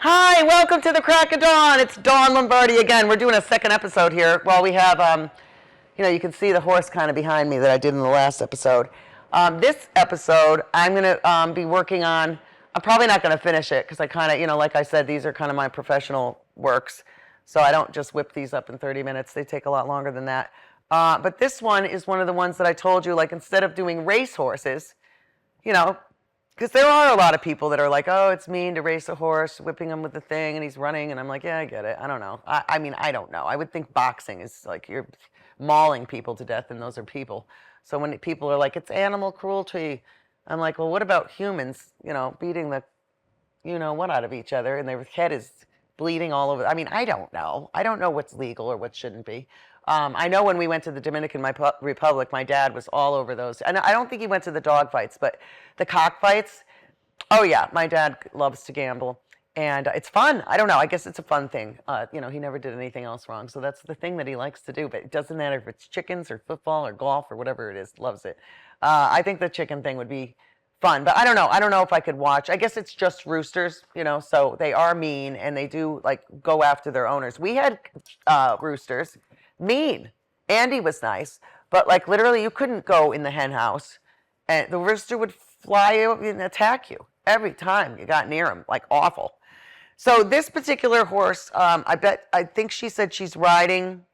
Hi, welcome to the Crack of Dawn. It's Dawn Lombardi again. We're doing a second episode here. Well, we have, you can see the horse kind of behind me that I did in the last episode. This episode, I'm going to be working on. I'm probably not going to finish it because I kind of, like I said, these are kind of my professional works. So I don't just whip these up in 30 minutes. They take a lot longer than that. But this one is one of the ones that I told you, like instead of doing race horses, because there are a lot of people that are like, oh, it's mean to race a horse, whipping him with the thing, and he's running. And I'm like, yeah, I get it. I don't know. I mean, I don't know. I would think boxing is like you're mauling people to death, and those are people. So when people are like, it's animal cruelty, I'm like, well, what about humans, beating the, what out of each other, and their head is bleeding all over. I mean, I don't know. I don't know what's legal or what shouldn't be. I know when we went to the Dominican Republic, my dad was all over those. And I don't think he went to the dog fights, but the cockfights, oh yeah, my dad loves to gamble. And it's fun. I don't know. I guess it's a fun thing. He never did anything else wrong. So that's the thing that he likes to do. But it doesn't matter if it's chickens or football or golf or whatever it is. Loves it. I think the chicken thing would be fun. But I don't know. I don't know if I could watch. I guess it's just roosters, so they are mean and they do like go after their owners. We had roosters. Mean. Andy was nice, but like literally you couldn't go in the hen house and the rooster would fly over and attack you every time you got near him, like awful. So this particular horse, I think she said she's riding,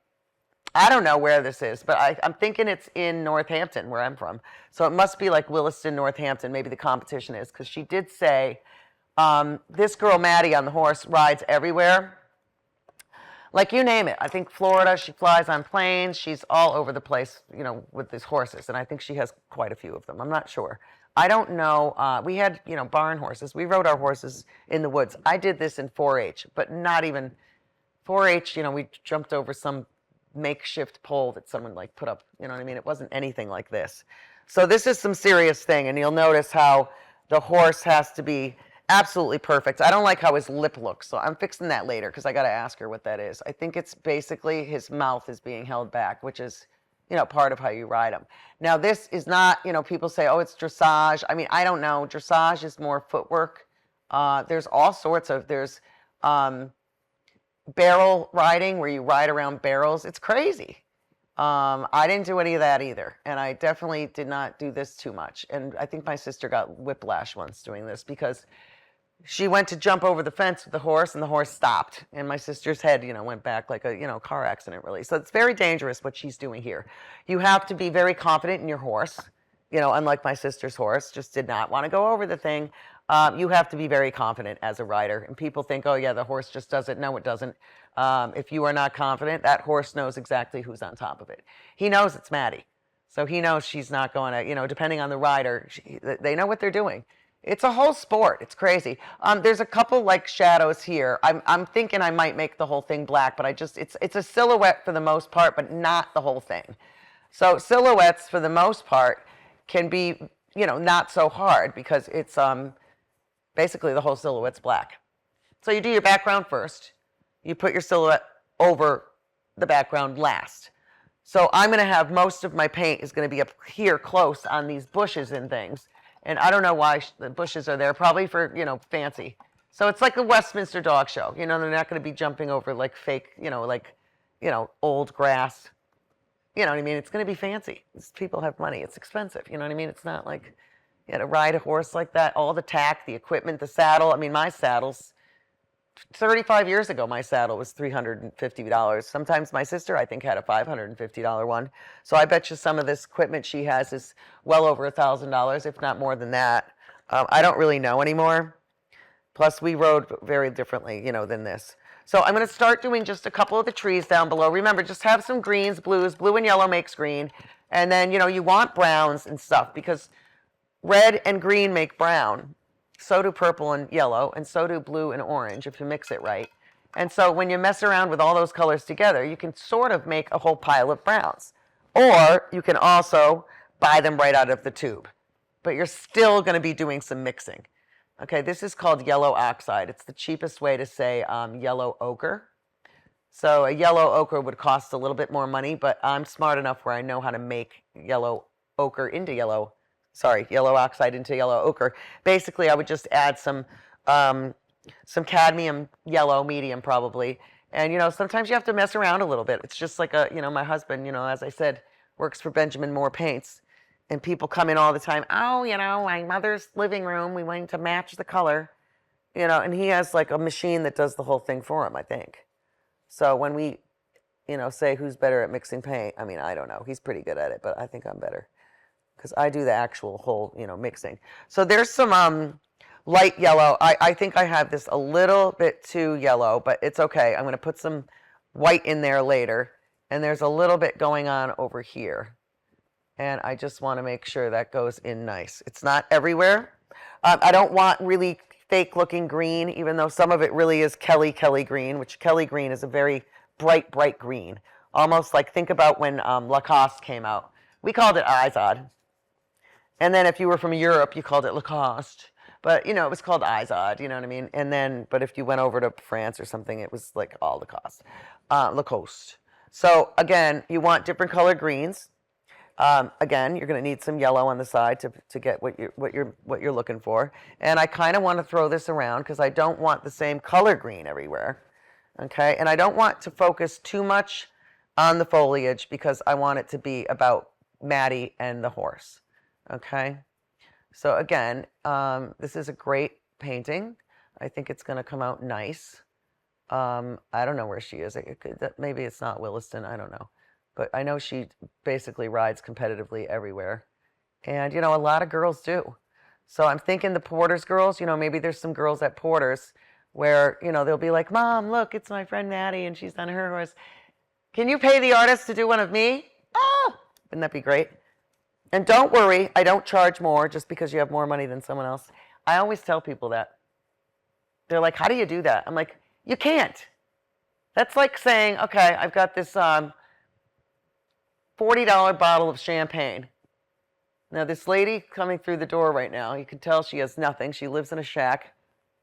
I don't know where this is, but I'm thinking it's in Northampton where I'm from. So it must be like Williston, Northampton, maybe the competition is, because she did say this girl, Mattie, on the horse rides everywhere. Like you name it. I think Florida, she flies on planes. She's all over the place, with these horses. And I think she has quite a few of them. I'm not sure. I don't know. We had, barn horses. We rode our horses in the woods. I did this in 4-H, but not even 4-H, we jumped over some makeshift pole that someone like put up. You know what I mean? It wasn't anything like this. So this is some serious thing. And you'll notice how the horse has to be absolutely perfect. I don't like how his lip looks, so I'm fixing that later because I got to ask her what that is. I think it's basically his mouth is being held back, which is, part of how you ride him. Now, this is not, people say, oh, it's dressage. I mean, I don't know. Dressage is more footwork. There's all sorts of, there's barrel riding where you ride around barrels. It's crazy. I didn't do any of that either, and I definitely did not do this too much. And I think my sister got whiplash once doing this because she went to jump over the fence with the horse, and the horse stopped. And my sister's head, went back like a, car accident, really. So it's very dangerous what she's doing here. You have to be very confident in your horse. Unlike my sister's horse, just did not want to go over the thing. You have to be very confident as a rider. And people think, oh, yeah, the horse just does it. No, it doesn't. If you are not confident, that horse knows exactly who's on top of it. He knows it's Mattie. So he knows she's not going to, depending on the rider, they know what they're doing. It's a whole sport. It's crazy. There's a couple like shadows here. I'm thinking I might make the whole thing black, but it's a silhouette for the most part, but not the whole thing. So silhouettes for the most part can be, not so hard because it's basically the whole silhouette's black. So you do your background first. You put your silhouette over the background last. So I'm going to have most of my paint is going to be up here close on these bushes and things. And I don't know why the bushes are there, probably for, fancy. So it's like a Westminster dog show. They're not going to be jumping over like fake, old grass. You know what I mean? It's going to be fancy. People have money. It's expensive. You know what I mean? It's not like to ride a horse like that. All the tack, the equipment, the saddle. I mean, my saddles, 35 years ago, my saddle was $350. Sometimes my sister, I think, had a $550 one. So I bet you some of this equipment she has is well over $1,000, if not more than that. I don't really know anymore. Plus, we rode very differently, than this. So I'm going to start doing just a couple of the trees down below. Remember, just have some greens, blues. Blue and yellow makes green. And then, you want browns and stuff because red and green make brown. so do purple and yellow, and so do blue and orange if you mix it right. And so when you mess around with all those colors together, you can sort of make a whole pile of browns. Or you can also buy them right out of the tube. But you're still going to be doing some mixing. Okay, this is called yellow oxide. It's the cheapest way to say yellow ochre. So a yellow ochre would cost a little bit more money, but I'm smart enough where I know how to make yellow ochre into yellow oxide into yellow ochre. Basically, I would just add some cadmium yellow, medium probably. And, sometimes you have to mess around a little bit. It's just like my husband, as I said, works for Benjamin Moore Paints. And people come in all the time, oh, my mother's living room, we want to match the color. And he has like a machine that does the whole thing for him, I think. So when we, say who's better at mixing paint, I mean, I don't know. He's pretty good at it, but I think I'm better. Because I do the actual whole, mixing. So there's some light yellow. I think I have this a little bit too yellow, but it's okay. I'm going to put some white in there later. And there's a little bit going on over here. And I just want to make sure that goes in nice. It's not everywhere. I don't want really fake looking green, even though some of it really is Kelly green, which Kelly green is a very bright green. Almost like, think about when Lacoste came out. We called it Izod. And then if you were from Europe, you called it Lacoste. But, it was called Izod, you know what I mean? And then, but if you went over to France or something, it was like all Lacoste. So again, you want different color greens. Again, you're going to need some yellow on the side to get what you're looking for. And I kind of want to throw this around because I don't want the same color green everywhere. Okay, and I don't want to focus too much on the foliage because I want it to be about Mattie and the horse. Okay, so again, this is a great painting. I think it's going to come out nice. I don't know where she is. Maybe it's not Williston. I don't know. But I know she basically rides competitively everywhere. And, a lot of girls do. So I'm thinking the Porter's girls, maybe there's some girls at Porter's where, they'll be like, Mom, look, it's my friend Mattie, and she's on her horse. Can you pay the artist to do one of me? Oh, wouldn't that be great? And don't worry, I don't charge more just because you have more money than someone else. I always tell people that. They're like, how do you do that? I'm like, you can't. That's like saying, okay, I've got this $40 bottle of champagne. Now, this lady coming through the door right now, you can tell she has nothing. She lives in a shack.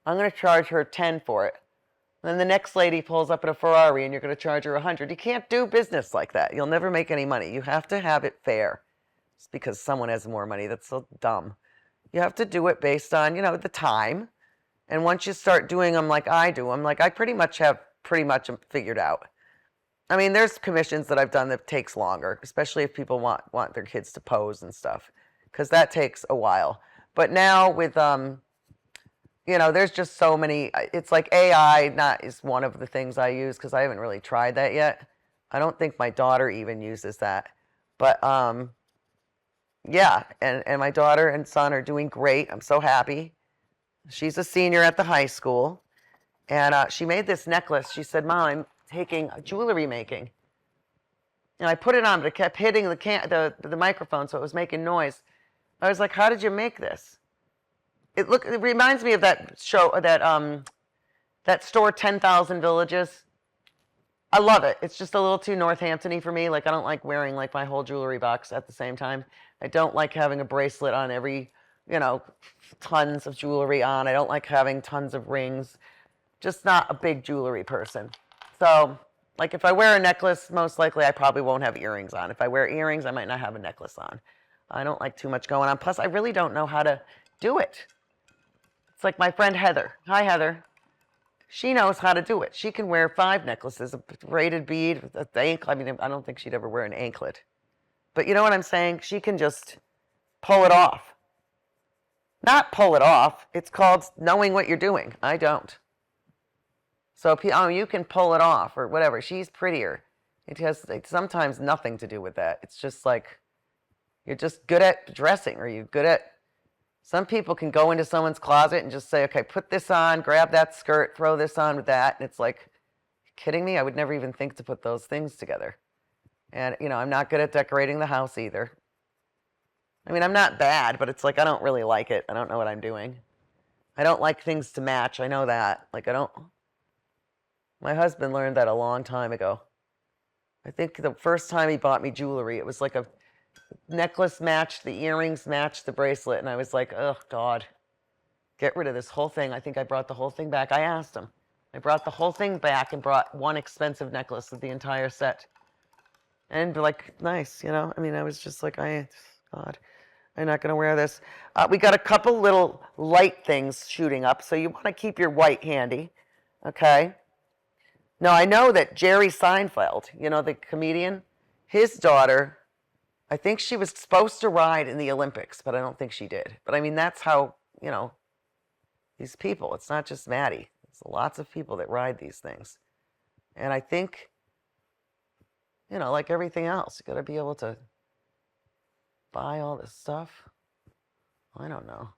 I'm going to charge her $10 for it. And then the next lady pulls up in a Ferrari and you're going to charge her $100. You can't do business like that. You'll never make any money. You have to have it fair. Just because someone has more money, that's so dumb. You have to do it based on, the time. And once you start doing them like I do, I pretty much have figured out. I mean, there's commissions that I've done that takes longer, especially if people want their kids to pose and stuff, because that takes a while. But now with, there's just so many. It's like AI is one of the things I use because I haven't really tried that yet. I don't think my daughter even uses that. But, yeah, and my daughter and son are doing great. I'm so happy. She's a senior at the high school. And she made this necklace. She said, Mom, I'm taking jewelry making. And I put it on, but it kept hitting the microphone, so it was making noise. I was like, how did you make this? It reminds me of that show, that store, 10,000 Villages. I love it. It's just a little too Northampton-y for me. Like, I don't like wearing like my whole jewelry box at the same time. I don't like having a bracelet on every, tons of jewelry on. I don't like having tons of rings. Just not a big jewelry person. So, like, if I wear a necklace, most likely I probably won't have earrings on. If I wear earrings, I might not have a necklace on. I don't like too much going on. Plus, I really don't know how to do it. It's like my friend Heather. Hi, Heather. She knows how to do it. She can wear 5 necklaces, a braided bead, a anklet. I mean, I don't think she'd ever wear an anklet. But you know what I'm saying? She can just pull it off. Not pull it off. It's called knowing what you're doing. I don't. So, you can pull it off or whatever. She's prettier. It has sometimes nothing to do with that. It's just like you're just good at dressing, or you're good at. Some people can go into someone's closet and just say, okay, put this on, grab that skirt, throw this on with that. And it's like, you kidding me? I would never even think to put those things together. And, I'm not good at decorating the house either. I mean, I'm not bad, but it's like I don't really like it. I don't know what I'm doing. I don't like things to match. I know that. Like, I don't. My husband learned that a long time ago. I think the first time he bought me jewelry, it was like a necklace matched, the earrings matched the bracelet, and I was like, oh, God, get rid of this whole thing. I think I brought the whole thing back. I asked him. I brought the whole thing back and brought one expensive necklace of the entire set. And like, nice, you know? I mean, I was just like, God, I'm not going to wear this. We got a couple little light things shooting up, so you want to keep your white handy, okay? Now, I know that Jerry Seinfeld, you know, the comedian, his daughter, I think she was supposed to ride in the Olympics, but I don't think she did. But I mean, that's how, you know, these people, it's not just Mattie. There's lots of people that ride these things. And I think, you know, like everything else, you got to be able to buy all this stuff. I don't know.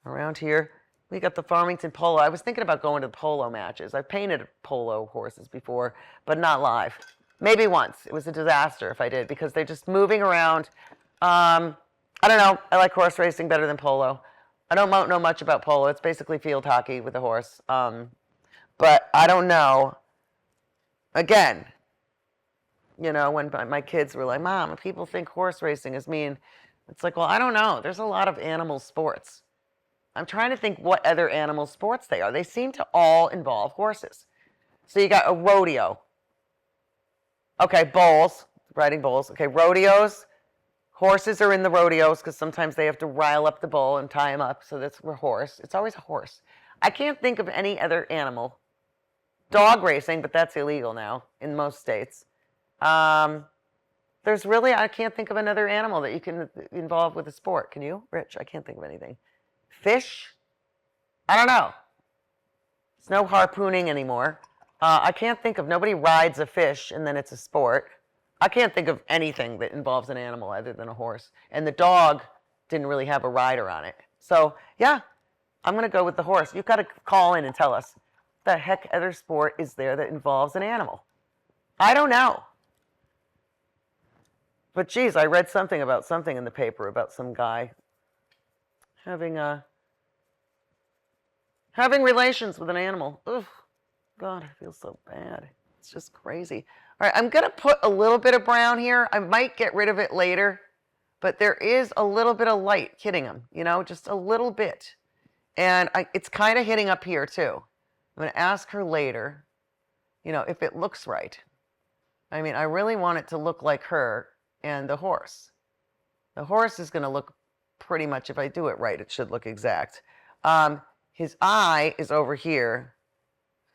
Around here, we got the Farmington Polo. I was thinking about going to the polo matches. I've painted polo horses before, but not live. Maybe once. It was a disaster if I did, because they're just moving around. I don't know. I like horse racing better than polo. I don't know much about polo. It's basically field hockey with a horse. But I don't know. Again, you know, when my kids were like, Mom, people think horse racing is mean. It's like, well, I don't know. There's a lot of animal sports. I'm trying to think what other animal sports they are. They seem to all involve horses. So you got a rodeo. Okay, bulls, riding bulls. Okay, rodeos. Horses are in the rodeos because sometimes they have to rile up the bull and tie him up. So that's a horse. It's always a horse. I can't think of any other animal. Dog racing, but that's illegal now in most states. There's really, I can't think of another animal that you can involve with a sport. Can you? Rich, I can't think of anything. Fish? I don't know. There's no harpooning anymore. I can't think of, nobody rides a fish and then it's a sport. I can't think of anything that involves an animal other than a horse. And the dog didn't really have a rider on it. So, yeah, I'm going to go with the horse. You've got to call in and tell us, what the heck other sport is there that involves an animal? I don't know. But, geez, I read something in the paper about some guy having relations with an animal. Ugh, God, I feel so bad. It's just crazy. All right, I'm going to put a little bit of brown here. I might get rid of it later, but there is a little bit of light hitting him, you know, just a little bit. And it's kind of hitting up here, too. I'm going to ask her later, you know, if it looks right. I mean, I really want it to look like her and the horse. The horse is going to look pretty much, if I do it right, it should look exact. His eye is over here,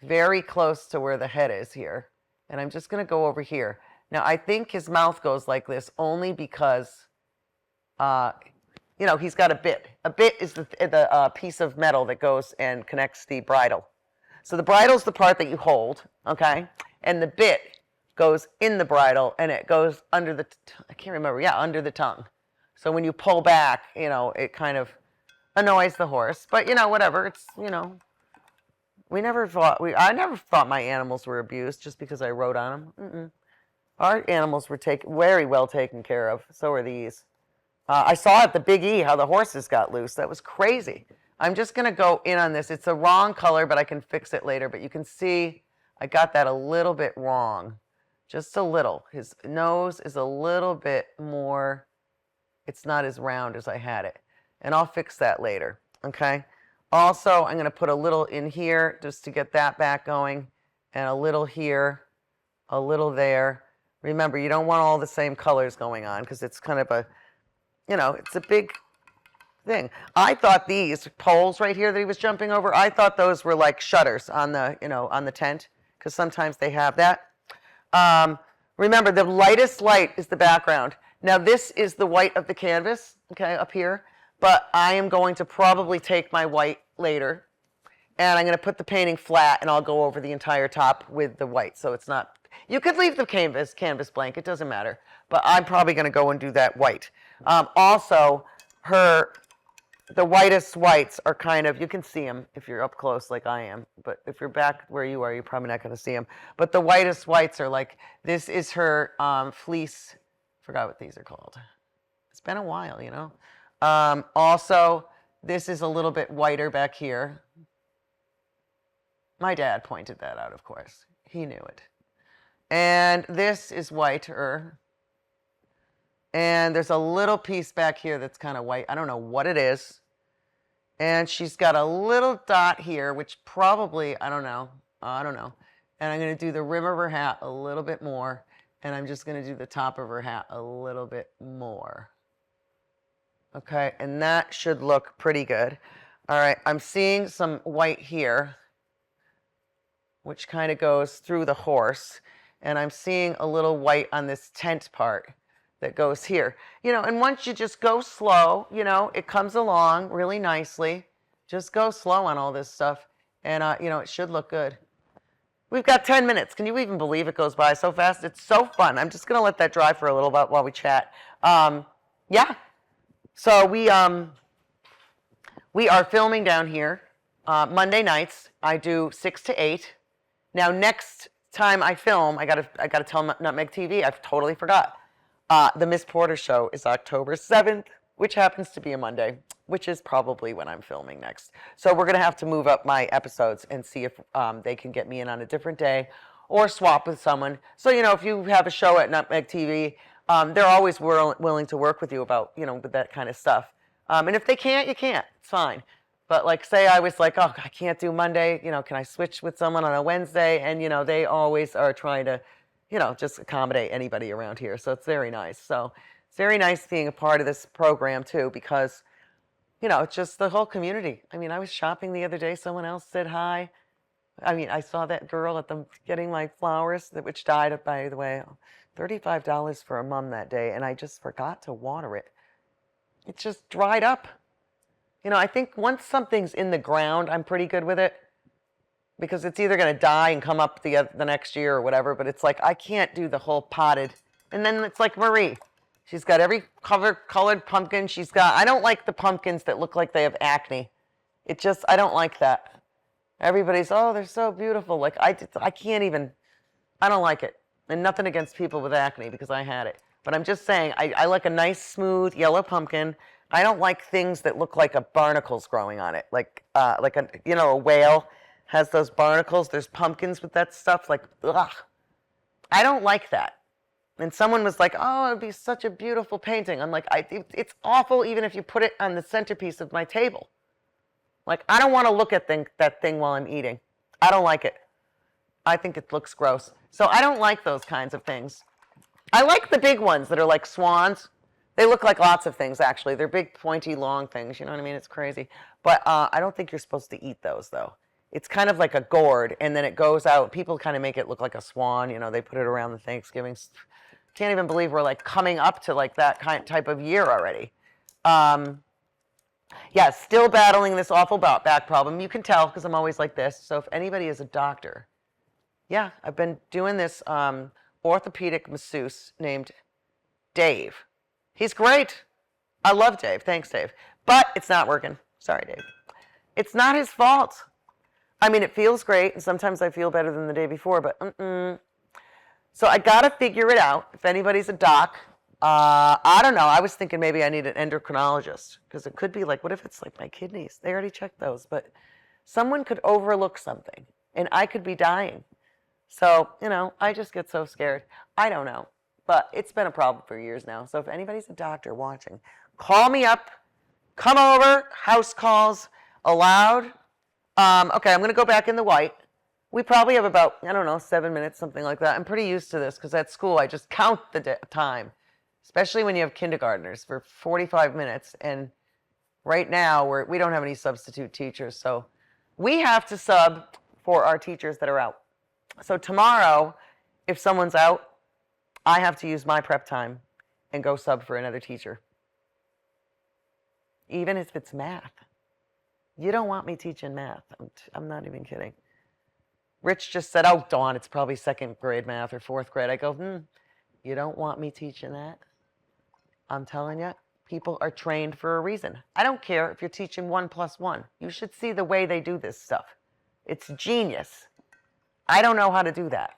very close to where the head is here. And I'm just going to go over here. Now, I think his mouth goes like this only because, you know, he's got a bit. A bit is the piece of metal that goes and connects the bridle. So the bridle is the part that you hold, okay? And the bit goes in the bridle, and it goes under the, I can't remember, yeah, under the tongue. So when you pull back, you know, it kind of annoys the horse. But, you know, whatever, it's, you know. I never thought my animals were abused just because I rode on them. Our animals were very well taken care of. So are these. I saw at the Big E how the horses got loose. That was crazy. I'm just going to go in on this. It's the wrong color, but I can fix it later. But you can see I got that a little bit wrong. Just a little. His nose is a little bit more, it's not as round as I had it. And I'll fix that later, okay? Also, I'm going to put a little in here just to get that back going, and a little here, a little there. Remember, you don't want all the same colors going on because it's kind of a, you know, it's a big thing. I thought these poles right here that he was jumping over, I thought those were like shutters on the, you know, on the tent, because sometimes they have that. Remember, the lightest light is the background. Now, this is the white of the canvas, okay, up here. But I am going to probably take my white later, and I'm going to put the painting flat, and I'll go over the entire top with the white. So it's not, you could leave the canvas blank, it doesn't matter. But I'm probably going to go and do that white. Also, the whitest whites are kind of, you can see them if you're up close like I am. But if you're back where you are, you're probably not going to see them. But the whitest whites are like, this is her fleece, forgot what these are called. It's been a while, you know. Also, This is a little bit whiter back here. My dad pointed that out, of course. He knew it. And this is whiter. And there's a little piece back here that's kind of white. I don't know what it is. And she's got a little dot here, which probably, I don't know. And I'm going to do the rim of her hat a little bit more. And I'm just going to do the top of her hat a little bit more. Okay, and that should look pretty good. All right, I'm seeing some white here, which kind of goes through the horse. And I'm seeing a little white on this tent part that goes here. And once you just go slow, it comes along really nicely. Just go slow on all this stuff. And, it should look good. We've got 10 minutes. Can you even believe it goes by so fast? It's so fun. I'm just going to let that dry for a little bit while we chat. Yeah. So we are filming down here Monday nights. I do 6 to 8. Now, next time I film, I gotta tell Nutmeg TV, I've totally forgot. The Miss Porter show is October 7th, which happens to be a Monday, which is probably when I'm filming next. So we're going to have to move up my episodes and see if they can get me in on a different day or swap with someone. So, if you have a show at Nutmeg TV, they're always willing to work with you about, with that kind of stuff. And if they can't, you can't. It's fine. But like, say I was like, oh, I can't do Monday, can I switch with someone on a Wednesday? And, they always are trying to, just accommodate anybody around here. So it's very nice. So it's very nice being a part of this program too, because, it's just the whole community. I mean, I was shopping the other day. Someone else said hi. I mean, I saw that girl at getting my flowers, which died, by the way, $35 for a mum that day. And I just forgot to water it. It just dried up. I think once something's in the ground, I'm pretty good with it, because it's either going to die and come up the next year or whatever, but it's like I can't do the whole potted. And then it's like Marie. She's got every colored pumpkin. I don't like the pumpkins that look like they have acne. I don't like that. Everybody's, oh, they're so beautiful. Like, I can't even, I don't like it. And nothing against people with acne, because I had it. But I'm just saying, I like a nice, smooth, yellow pumpkin. I don't like things that look like a barnacles growing on it. Like a whale has those barnacles. There's pumpkins with that stuff. Like, ugh. I don't like that. And someone was like, oh, it'd be such a beautiful painting. I'm like, it's awful even if you put it on the centerpiece of my table. Like, I don't want to look at that thing while I'm eating. I don't like it. I think it looks gross. So I don't like those kinds of things. I like the big ones that are like swans. They look like lots of things, actually. They're big, pointy, long things. You know what I mean? It's crazy. But I don't think you're supposed to eat those, though. It's kind of like a gourd, and then it goes out. People kind of make it look like a swan. They put it around the Thanksgiving. Can't even believe we're like coming up to like that type of year already. Yeah, still battling this awful back problem. You can tell because I'm always like this. So if anybody is a doctor, yeah, I've been doing this orthopedic masseuse named Dave. He's great. I love Dave. Thanks, Dave. But it's not working. Sorry, Dave. It's not his fault. I mean, it feels great, and sometimes I feel better than the day before, but So I got to figure it out. If anybody's a doc, I don't know. I was thinking maybe I need an endocrinologist, because it could be like, what if it's like my kidneys? They already checked those, but someone could overlook something, and I could be dying. So, I just get so scared. I don't know. But it's been a problem for years now. So if anybody's a doctor watching, call me up. Come over. House calls allowed. Okay, I'm going to go back in the white. We probably have about, 7 minutes, something like that. I'm pretty used to this because at school I just count the time, especially when you have kindergartners, for 45 minutes. And right now we don't have any substitute teachers. So we have to sub for our teachers that are out. So tomorrow, if someone's out, I have to use my prep time and go sub for another teacher. Even if it's math. You don't want me teaching math. I'm not even kidding. Rich just said, oh, Dawn, it's probably second grade math or fourth grade. I go, you don't want me teaching that? I'm telling you, people are trained for a reason. I don't care if you're teaching 1 + 1. You should see the way they do this stuff. It's genius. I don't know how to do that.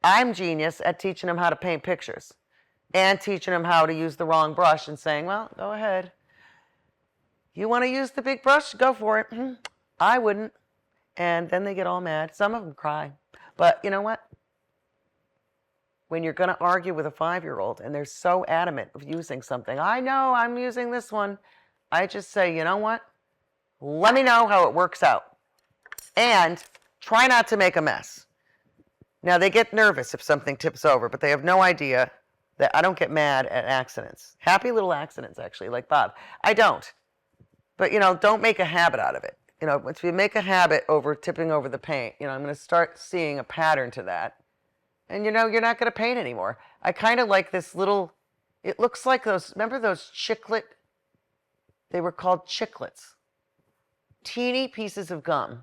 I'm genius at teaching them how to paint pictures and teaching them how to use the wrong brush and saying, well, go ahead. You want to use the big brush? Go for it. I wouldn't. And then they get all mad. Some of them cry. But you know what? When you're going to argue with a 5-year-old and they're so adamant of using something, I know I'm using this one. I just say, you know what? Let me know how it works out. And try not to make a mess. Now, they get nervous if something tips over, but they have no idea that I don't get mad at accidents. Happy little accidents, actually, like Bob. I don't. But, don't make a habit out of it. Once you make a habit over tipping over the paint, I'm going to start seeing a pattern to that. And, you're not going to paint anymore. I kind of like this little, it looks like remember those chiclet, they were called chiclets. Teeny pieces of gum.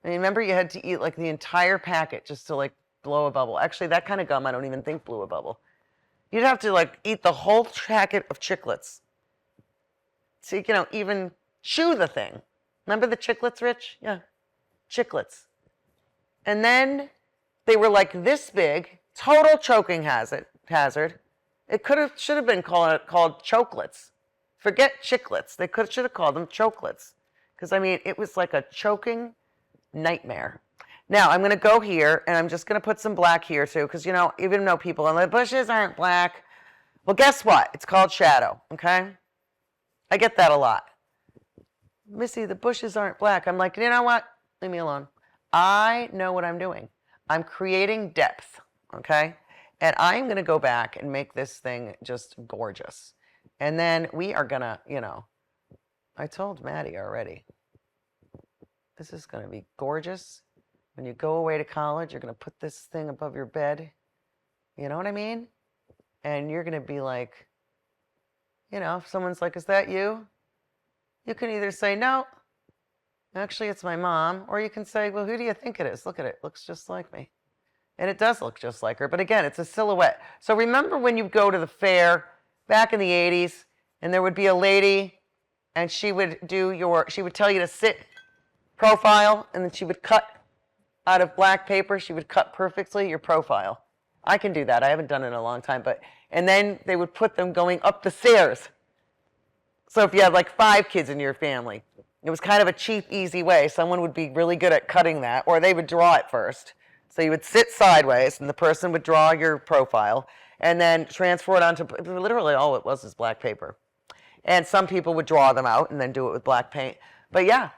And remember you had to eat like the entire packet just to like blow a bubble. Actually, that kind of gum I don't even think blew a bubble. You'd have to like eat the whole packet of chiclets. So you can even chew the thing. Remember the chiclets, Rich? Yeah, chiclets. And then they were like this big, total choking hazard. It should have been called chokelets. Forget chiclets. They should have called them chokelets. Because it was like a choking nightmare. Now I'm going to go here and I'm just going to put some black here too. Because even though people on the bushes aren't black, well, guess what? It's called shadow. Okay. I get that a lot. Missy, the bushes aren't black. I'm like, you know what? Leave me alone. I know what I'm doing. I'm creating depth, okay? And I'm going to go back and make this thing just gorgeous. And then we are going to, I told Mattie already, this is going to be gorgeous. When you go away to college, you're going to put this thing above your bed. You know what I mean? And you're going to be like, if someone's like, is that you? You can either say, no, actually it's my mom. Or you can say, well, who do you think it is? Look at it. It looks just like me. And it does look just like her. But again, it's a silhouette. So remember when you go to the fair back in the 80s and there would be a lady and she would tell you to sit profile and then she would cut out of black paper. She would cut perfectly your profile. I can do that. I haven't done it in a long time. And then they would put them going up the stairs. So if you had like 5 kids in your family, it was kind of a cheap, easy way. Someone would be really good at cutting that, or they would draw it first. So you would sit sideways, and the person would draw your profile, and then transfer it onto, literally all it was is black paper. And some people would draw them out and then do it with black paint. But yeah,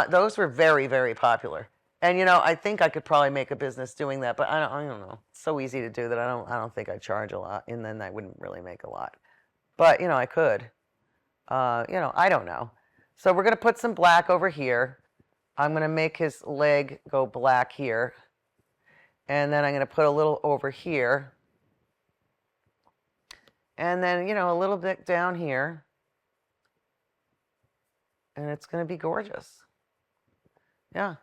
those were very, very popular. And I think I could probably make a business doing that, but I don't know. It's so easy to do that I don't think I'd charge a lot, and then I wouldn't really make a lot. But I could. I don't know. So we're going to put some black over here. I'm going to make his leg go black here. And then I'm going to put a little over here. And then, a little bit down here. And it's going to be gorgeous. Yeah.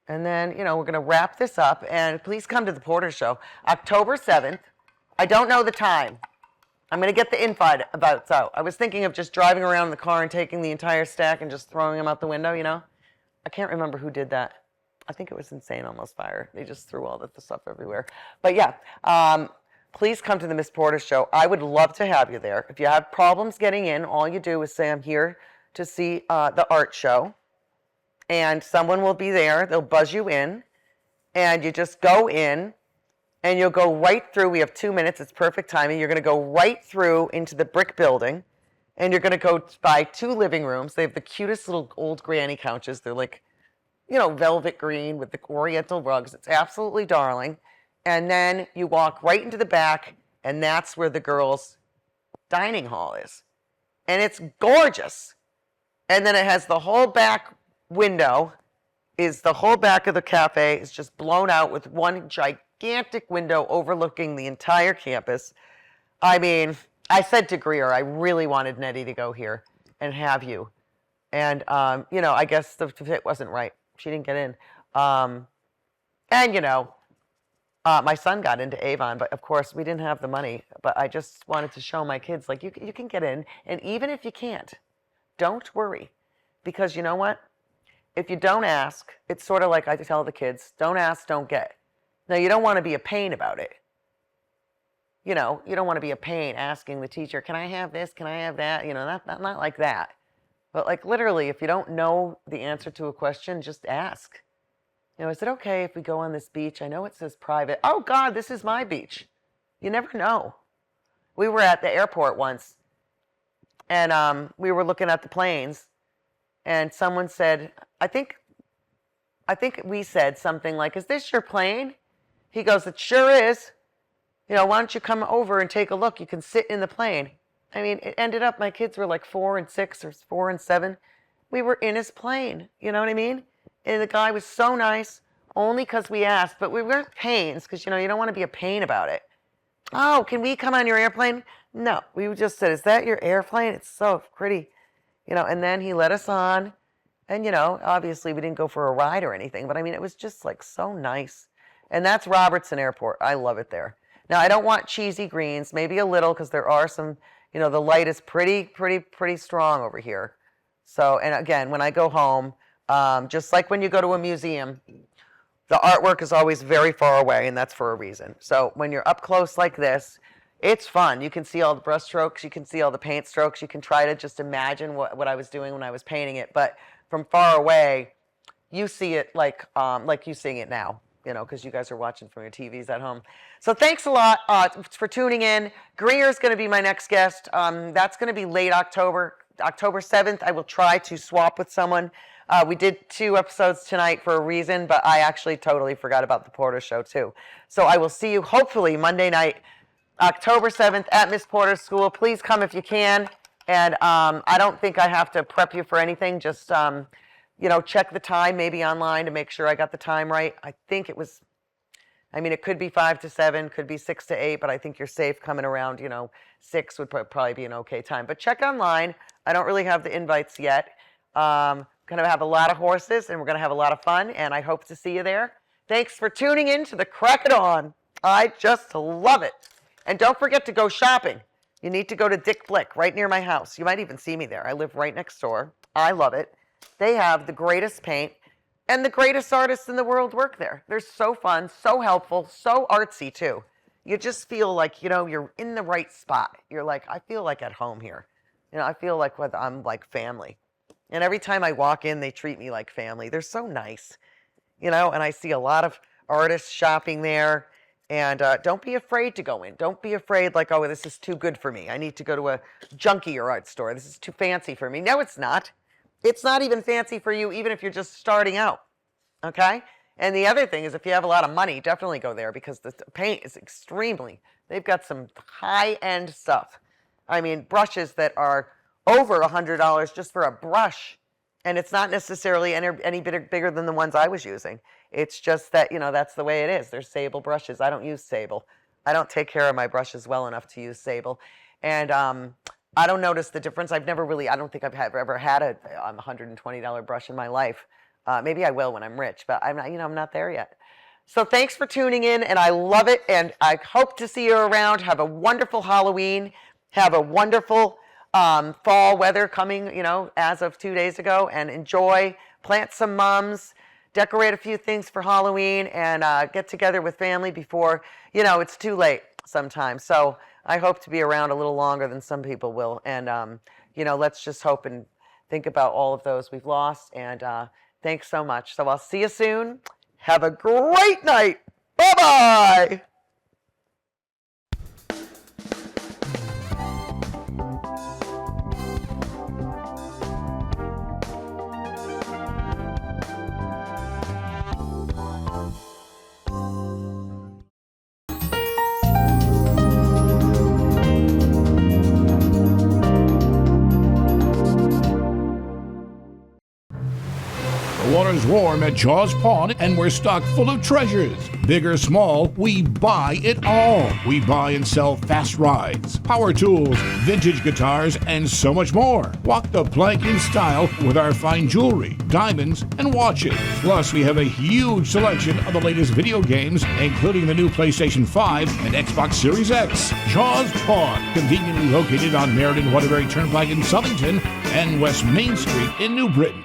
And then, we're going to wrap this up. And please come to the Porter Show. October 7th. I don't know the time. I'm going to get the invites out. I was thinking of just driving around in the car and taking the entire stack and just throwing them out the window, I can't remember who did that. I think it was Insane Almost Fire. They just threw all the stuff everywhere. But yeah, please come to the Miss Porter Show. I would love to have you there. If you have problems getting in, all you do is say, I'm here to see the art show. And someone will be there. They'll buzz you in. And you just go in. And you'll go right through. We have 2 minutes. It's perfect timing. You're going to go right through into the brick building. And you're going to go by 2 living rooms. They have the cutest little old granny couches. They're like, velvet green with the oriental rugs. It's absolutely darling. And then you walk right into the back. And that's where the girls' dining hall is. And it's gorgeous. And then it has the whole back window. The whole back of the cafe is just blown out with one gigantic window overlooking the entire campus. I said to Greer, I really wanted Nettie to go here and have you. And, I guess the fit wasn't right. She didn't get in. My son got into Avon, but of course we didn't have the money. But I just wanted to show my kids, like, you can get in. And even if you can't, don't worry. Because you know what? If you don't ask, it's sort of like I tell the kids, don't ask, don't get. Now, you don't want to be a pain about it. you know, you don't want to be a pain asking the teacher, can I have this? Can I have that? You know, not like that. But like literally, if you don't know the answer to a question, just ask. You know, is it okay if we go on this beach? I know it says private. Oh God, this is my beach. You never know. We were at the airport once, and we were looking at the planes, and someone said, I think we said something like, is this your plane? He goes, it sure is. You know, why don't you come over and take a look? You can sit in the plane. I mean, it ended up, my kids were like 4 and 6 or 4 and 7. We were in his plane. You know what I mean? And the guy was so nice, only because we asked, but we weren't pains, because, you know, you don't want to be a pain about it. Oh, can we come on your airplane? No, we just said, is that your airplane? It's so pretty. You know, and then he let us on. And, you know, obviously we didn't go for a ride or anything, but I mean, it was just like so nice. And that's Robertson Airport. I love it there. Now, I don't want cheesy greens, maybe a little, because there are some, you know, the light is pretty strong over here. So, and again, when I go home, just like when you go to a museum, the artwork is always very far away, and that's for a reason. So when you're up close like this, it's fun. You can see all the brush strokes. You can see all the paint strokes. You can try to just imagine what I was doing when I was painting it. But from far away, you see it like you seeing it now, you know, because you guys are watching from your TVs at home. So thanks a lot for tuning in. Greer's going to be my next guest. That's going to be late October. October 7th, I will try to swap with someone. We did 2 episodes tonight for a reason, but I actually totally forgot about the Porter show too. So I will see you hopefully Monday night, October 7th at Miss Porter's school. Please come if you can. And I don't think I have to prep you for anything. Just, you know, check the time maybe online to make sure I got the time right. I think it was, I mean, it could be 5 to 7, could be 6 to 8, but I think you're safe coming around, you know, 6 would probably be an okay time. But check online. I don't really have the invites yet. Going to have a lot of horses, and we're going to have a lot of fun, and I hope to see you there. Thanks for tuning in to the Crack of Dawn. I just love it. And don't forget to go shopping. You need to go to Dick Blick, right near my house. You might even see me there. I live right next door. I love it. They have the greatest paint, and the greatest artists in the world work there. They're so fun, so helpful, so artsy, too. You just feel like, you know, you're in the right spot. You're like, I feel like at home here. You know, I feel like I'm like family. And every time I walk in, they treat me like family. They're so nice, you know, and I see a lot of artists shopping there. And don't be afraid to go in. Don't be afraid like, oh, this is too good for me. I need to go to a junkie or art store. This is too fancy for me. No, it's not. It's not even fancy for you, even if you're just starting out, okay? And the other thing is, if you have a lot of money, definitely go there, because the paint is they've got some high-end stuff. I mean, brushes that are over $100 just for a brush. And it's not necessarily any bigger than the ones I was using. It's just that, you know, that's the way it is. There's sable brushes. I don't use sable. I don't take care of my brushes well enough to use sable. And I don't notice the difference. I don't think I've ever had a $120 brush in my life. Maybe I will when I'm rich, but I'm not there yet. So thanks for tuning in, and I love it. And I hope to see you around. Have a wonderful Halloween. Have a wonderful fall weather coming, you know, as of 2 days ago, and enjoy, plant some mums, decorate a few things for Halloween, and get together with family before, you know, it's too late sometimes. So I hope to be around a little longer than some people will. And, you know, let's just hope and think about all of those we've lost. And thanks so much. So I'll see you soon. Have a great night. Bye-bye. Water's warm at Jaws Pond, and we're stocked full of treasures. Big or small, we buy it all. We buy and sell fast rides, power tools, vintage guitars, and so much more. Walk the plank in style with our fine jewelry, diamonds, and watches. Plus, we have a huge selection of the latest video games, including the new PlayStation 5 and Xbox Series X. Jaws Pond, conveniently located on Meriden Waterbury Turnpike in Southington and West Main Street in New Britain.